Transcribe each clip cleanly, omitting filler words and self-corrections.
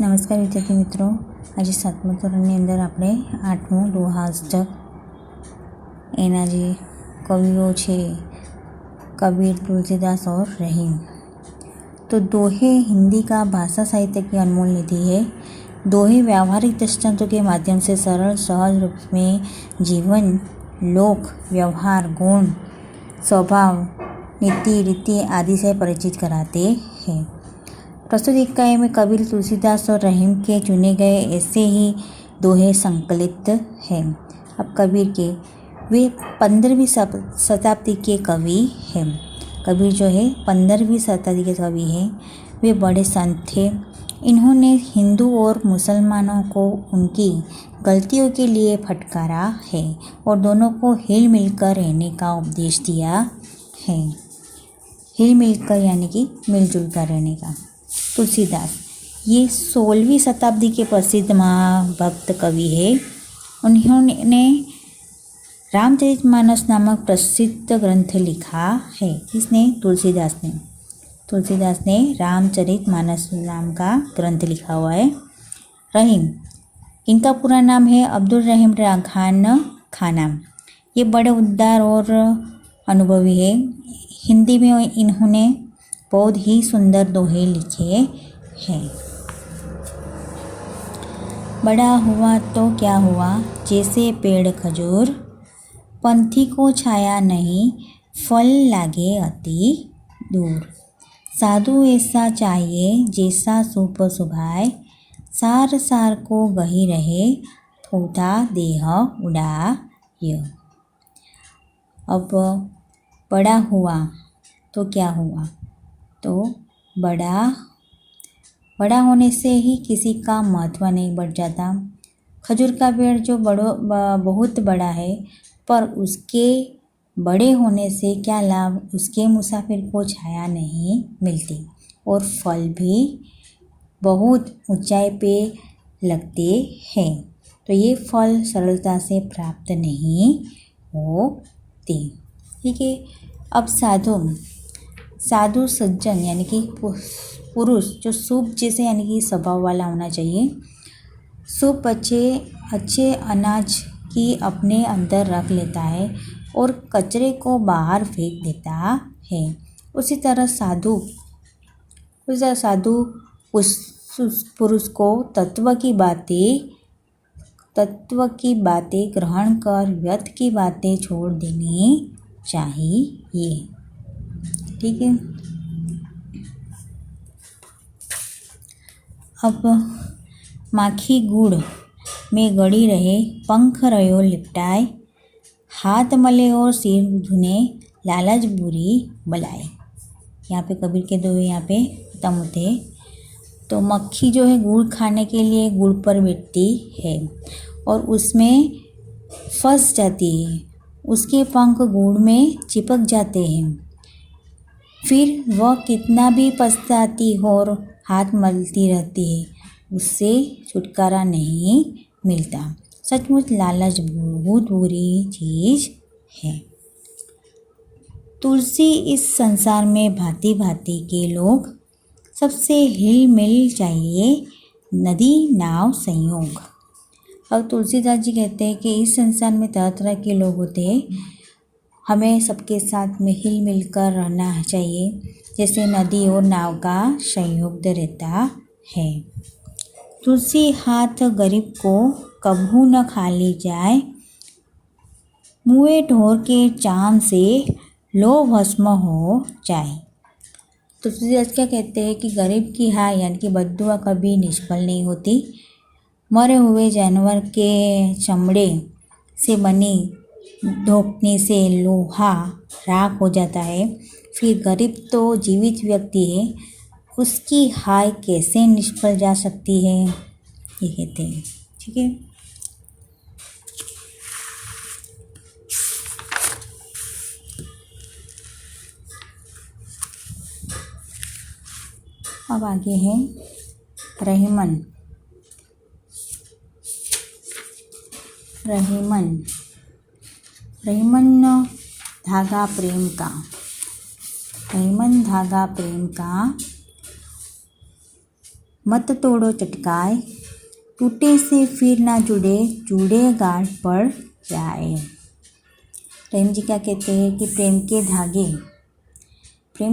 નમસ્કાર વિદ્યાર્થી મિત્રો, આજે 7મા ધોરણની અંદર આપણે 8મું દોહાષ્ટક એના જે કવિઓ છે कबीर, तुलसीदास और रहीम। तो दोहे हिंदी का भाषा साहित्य की अनमोल निधि है। दोहे व्यावहारिक दृष्टांतों के माध्यम से सरल सहज रूप में जीवन, लोक व्यवहार, गुण, स्वभाव, नीति, रीति आदि से परिचित कराते हैं। प्रस्तुत इकाई में कबीर, तुलसीदास और रहीम के चुने गए ऐसे ही दोहे संकलित हैं। अब कबीर के, वे 15वीं शताब्दी के कवि हैं। कबीर जो है 15वीं शताब्दी के कवि हैं। वे बड़े संत थे। इन्होंने हिंदू और मुसलमानों को उनकी गलतियों के लिए फटकारा है और दोनों को हिल मिलकर रहने का उपदेश दिया है। हिल मिलकर यानी कि मिलजुल कर रहने का। तुलसीदास, ये 16वीं शताब्दी के प्रसिद्ध महाभक्त कवि है। उन्होंने रामचरितमानस नामक प्रसिद्ध ग्रंथ लिखा है। इसने तुलसीदास ने रामचरितमानस नाम का ग्रंथ लिखा हुआ है। रहीम, इनका पूरा नाम है अब्दुल रहीम खान। ये बड़े उदार और अनुभवी है। हिंदी में इन्होंने बहुत ही सुंदर दोहे लिखे हैं। बड़ा हुआ तो क्या हुआ, जैसे पेड़ खजूर, पंथी को छाया नहीं, फल लागे अति दूर। साधु ऐसा चाहिए, जैसा सूप सुभाए, सार सार को गही रहे, थोथा देह उड़ाय। अब बड़ा हुआ तो क्या हुआ, तो बड़ा होने से ही किसी का महत्व नहीं बढ़ जाता। खजूर का पेड़ जो बहुत बड़ा है, पर उसके बड़े होने से क्या लाभ, उसके मुसाफिर को छाया नहीं मिलती और फल भी बहुत ऊंचाई पे लगते हैं, तो ये फल सरलता से प्राप्त नहीं होते। ठीक है। अब साधु सज्जन यानी कि पुरुष जो सूप जैसे यानी कि स्वभाव वाला होना चाहिए। सूप अच्छे अनाज की अपने अंदर रख लेता है और कचरे को बाहर फेंक देता है। उसी तरह साधु उस पुरुष को तत्व की बातें ग्रहण कर व्यर्थ की बातें छोड़ देनी चाहिए। ठीक है। अब माखी गुड़ में गड़ी रहे, पंख रयो लिपटाए, हाथ मले और सिर धुने, लालच बुरी बलाए। यहाँ पे कबीर के दोहे यहाँ पे खत्म होते हैं। तो मक्खी जो है गुड़ खाने के लिए गुड़ पर बैठती है और उसमें फंस जाती है। उसके पंख गुड़ में चिपक जाते हैं। फिर वह कितना भी पछताती हो और हाथ मलती रहती है, उससे छुटकारा नहीं मिलता। सचमुच लालच बहुत बुरी चीज़ है। तुलसी, इस संसार में भांति भांति के लोग, सबसे हिल मिल चाहिए, नदी नाव संयोग। अब तुलसीदास जी कहते हैं कि इस संसार में तरह तरह के लोग होते हैं, हमें सबके साथ में हिल मिलकर रहना चाहिए, जैसे नदी और नाव का संयोग रहता है। तुलसी हाथ गरीब को कभू न खाली जाए, मुए ढोर के चाम से लो भस्म हो जाए। तो तुलसीदास क्या कहते हैं कि गरीब की हाय यानी कि बद्दुआ कभी निष्फल नहीं होती। मरे हुए जानवर के चमड़े से बनी धोपनी से लोहा राख हो जाता है, फिर गरीब तो जीवित व्यक्ति है, उसकी हाय कैसे निष्फल जा सकती है, ये कहते हैं। ठीक है। अब आगे है रहीमन धागा प्रेम का। रहीमन धागा प्रेम का, मत तोड़ो चटकाए, टूटे से फिर ना जुड़े, जुड़े गांठ पड़ जाए। रहीम जी क्या कहते हैं कि प्रेम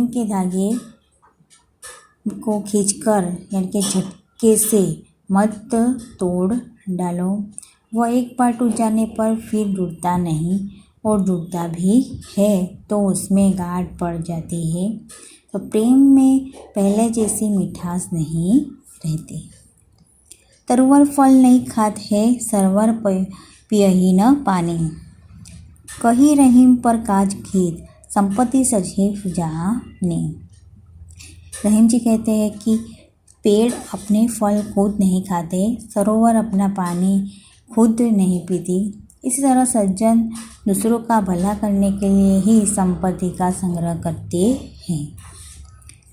के धागे को खींचकर यानी कि झटके से मत तोड़ डालो। वह एक बार टूट जाने पर फिर जुड़ता नहीं, और जुड़ता भी है तो उसमें गांठ पड़ जाती है। तो प्रेम में पहले जैसी मिठास नहीं रहती। तरवर फल नहीं खात है, सरवर पियही न पानी। कही रहीम पर काज खेत, संपत्ति सजीव जाने। रहीम जी कहते हैं कि पेड़ अपने फल खुद नहीं खाते, सरोवर अपना पानी खुद नहीं पीती। इसी तरह सज्जन दूसरों का भला करने के लिए ही संपत्ति का संग्रह करते हैं।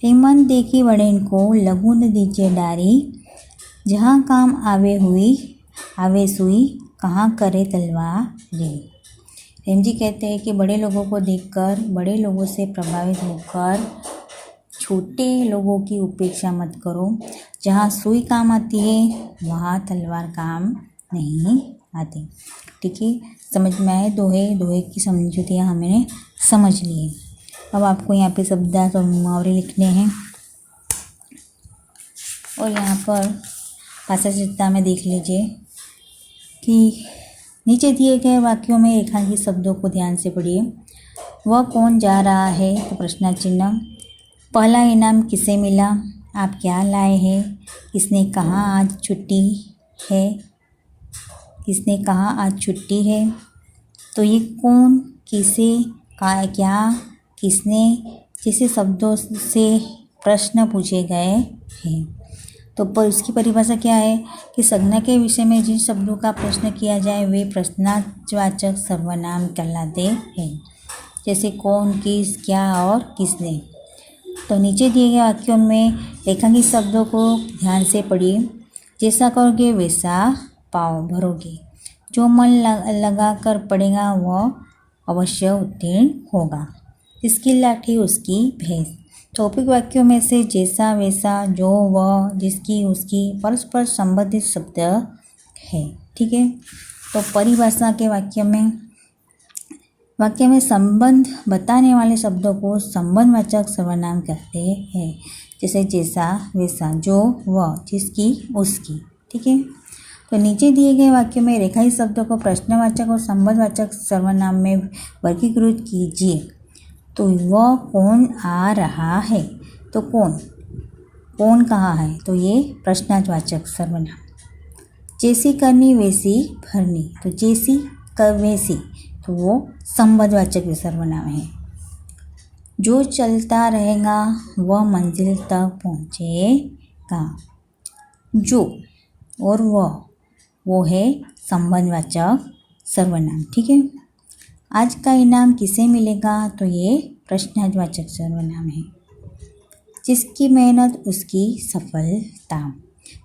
रीमन देखी बड़ेन को, लगुन दीजिए डारी। जहाँ काम आवे सुई, कहाँ करे तलवारी। रहीम जी कहते हैं कि बड़े लोगों को देखकर, बड़े लोगों से प्रभावित होकर छोटे लोगों की उपेक्षा मत करो। जहाँ सुई काम आती है वहाँ तलवार काम नहीं आती। ठीक है, समझ में आए। दोहे की समझौतियाँ हमने समझ लिए। अब आपको यहाँ पे शब्दार्थ और मुहावरे लिखने हैं, और यहाँ पर भाषा चिट्ठा में देख लीजिए कि नीचे दिए गए वाक्यों में रेखांकित शब्दों को ध्यान से पढ़िए। वह कौन जा रहा है, तो प्रश्न चिन्ह। पहला इनाम किसे मिला, आप क्या लाए हैं। किसने कहा आज छुट्टी है, किसने कहा आज छुट्टी है। तो ये कौन, किसे, क्या, किसने जैसे शब्दों से प्रश्न पूछे गए हैं। तो पर उसकी परिभाषा क्या है कि संज्ञा के विषय में जिन शब्दों का प्रश्न किया जाए वे प्रश्नवाचक सर्वनाम कहलाते हैं। जैसे कौन, किस, क्या और किसने। तो नीचे दिए गए वाक्यों में रेखांकित शब्दों को ध्यान से पढ़िए। जैसा करोगे वैसा पाव भरोगे। जो मन लगा कर पढ़ेगा वह अवश्य उत्तीर्ण होगा। जिसकी लाठी उसकी भैंस। टॉपिक वाक्यों में से जैसा, वैसा, जो, वह, जिसकी, उसकी परस्पर संबंधित शब्द है। ठीक है, तो परिभाषा के वाक्य में संबंध बताने वाले शब्दों को संबंधवाचक सर्वनाम कहते हैं। जैसे जैसा, वैसा, जो, वह, जिसकी, उसकी। ठीक है, तो नीचे दिए गए वाक्यों में रेखांकित शब्दों को प्रश्नवाचक और संबंधवाचक सर्वनाम में वर्गीकृत कीजिए। तो वह कौन आ रहा है, तो कौन कहाँ है, तो ये प्रश्नवाचक सर्वनाम। जैसी करनी वैसी भरनी, तो जैसी वैसी, तो वो संबंधवाचक सर्वनाम है। जो चलता रहेगा वह मंजिल तक पहुँचेगा। जो और वो है संबंधवाचक सर्वनाम। ठीक है, आज का इनाम किसे मिलेगा, तो ये प्रश्नवाचक सर्वनाम है। जिसकी मेहनत उसकी सफलता,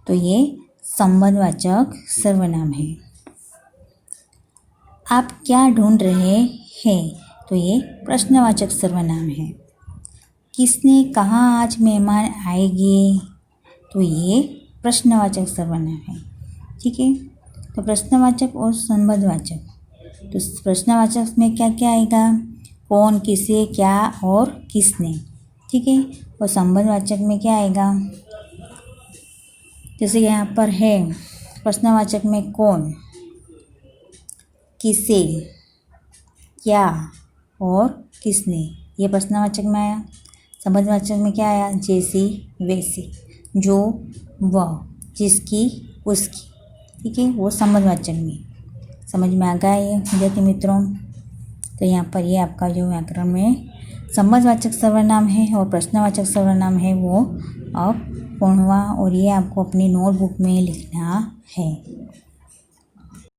तो ये संबंधवाचक सर्वनाम है। आप क्या ढूंढ रहे हैं, तो ये प्रश्नवाचक सर्वनाम है। किसने कहा आज मेहमान आएंगे, तो ये प्रश्नवाचक सर्वनाम है। ठीक है, तो प्रश्नवाचक और संबंधवाचक। तो प्रश्नवाचक में क्या क्या आएगा, कौन, किसे, क्या और किसने। ठीक है, और संबंधवाचक में क्या आएगा, जैसे यहाँ पर है प्रश्नवाचक में कौन, किसे, क्या और किसने, ये प्रश्नवाचक में आया। संबंधवाचक में क्या आया, जैसी, वैसी, जो, वह, जिसकी, उसकी। ठीक है, वो संबंधवाचक में। समझ में आ गया ये विद्यार्थी मित्रों। तो यहाँ पर ये आपका जो व्याकरण में संबंधवाचक सर्वनाम है और प्रश्नवाचक सर्वनाम है वो अब पूर्ण हुआ, और ये आपको अपनी नोटबुक में लिखना है।